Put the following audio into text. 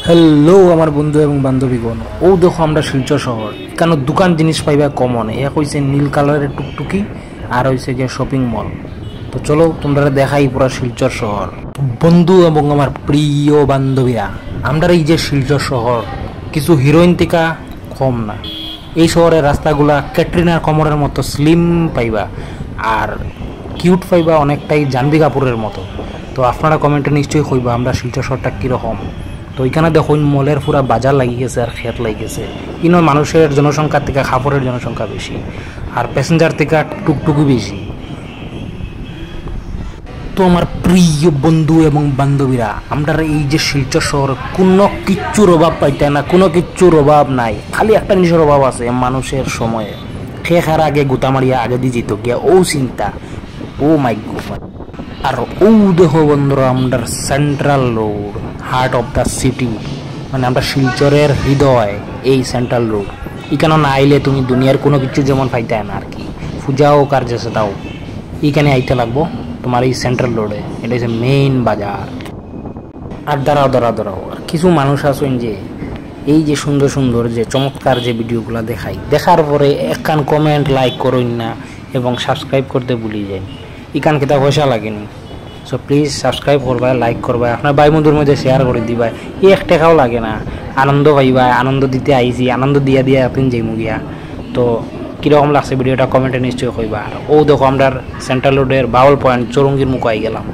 Hello আমার বন্ধু এবং বান্ধবীগণ, ও দেখো আমরা শিলচর শহর। কেন দোকান জিনিস পাইবা কমন, এক হইছে নীল কালারের টুকটুকি আর হইছে গিয়ে শপিং মল। তো চলো তোমরা দেখাই পুরা শিলচর শহর। বন্ধু এবং আমার প্রিয় বান্ধবীরা, আমরা এই যে শিলচর শহর কিছু হিরোইন থেকে কম না। এই শহরের রাস্তাগুলা ক্যাটরিনার কমরের মতো স্লিম পাইবা আর কিউট পাইবা অনেকটাই জাহ্নবী কাপুরের মতো। তো আপনারা কমেন্টে নিশ্চয়ই কইবা আমরা শিলচর শহরটা কীরকম। তো ওইখানে দেখুন মলের পুরা বাজার লাগি গেছে আর খেত লাগি গেছে। ইনো মানুষের জনসংখ্যার থেকে খাপড়ের জনসংখ্যা বেশি আর প্যাসেঞ্জার থেকে টুকটুকু বেশি। তো আমার প্রিয় বন্ধু এবং বান্ধবীরা, আমরা এই যে শিলচর শহরে কোনো কিচ্ছুর অভাব পাইতে না, কোনো কিচ্ছুর অভাব নাই। খালি একটা জিনিসের অভাব আছে, মানুষের সময়ে। খেখার আগে গুতামারিয়া আগে দিয়ে যেত গিয়া ও চিন্তা, ও মাই গড। আর ও দেখো বন্ধুরা, আমরা central road, heart of the city, মানে আমরা শিলচরের হৃদয় এই সেন্ট্রাল রোড। এখানে না আইলে তুমি দুনিয়ার কোনো কিছু যেমন পাইতে না আর কি। পূজাও কার যেসে তাও এইখানে আইতে লাগবো তোমার এই সেন্ট্রাল রোডে। এটা হচ্ছে মেইন বাজার। আর দাঁড়াও আর কিছু মানুষ আছেন যে এই যে সুন্দর সুন্দর যে চমৎকার যে ভিডিওগুলো দেখার পরে একখান কমেন্ট লাইক করুন না এবং সাবস্ক্রাইব করতে ভুলি যায়। ইকান কিতা পয়সা লাগেনি। সো প্লিজ সাবস্ক্রাইব করবা, লাইক করবা, আপনার ভাই বন্ধুর মধ্যে শেয়ার করে দিবা। এই এক টাকাও লাগে না, আনন্দ পাইবা। আনন্দ দিতে আইছি, আনন্দ দিয়া আপনি যাইমু গিয়া। তো কীরকম লাগছে ভিডিওটা কমেন্টে নিশ্চয়ই কইবা। ও দেখো আমরা সেন্ট্রাল রোডের বাউল পয়েন্ট চৌরঙ্গির মুখ আই গেলাম।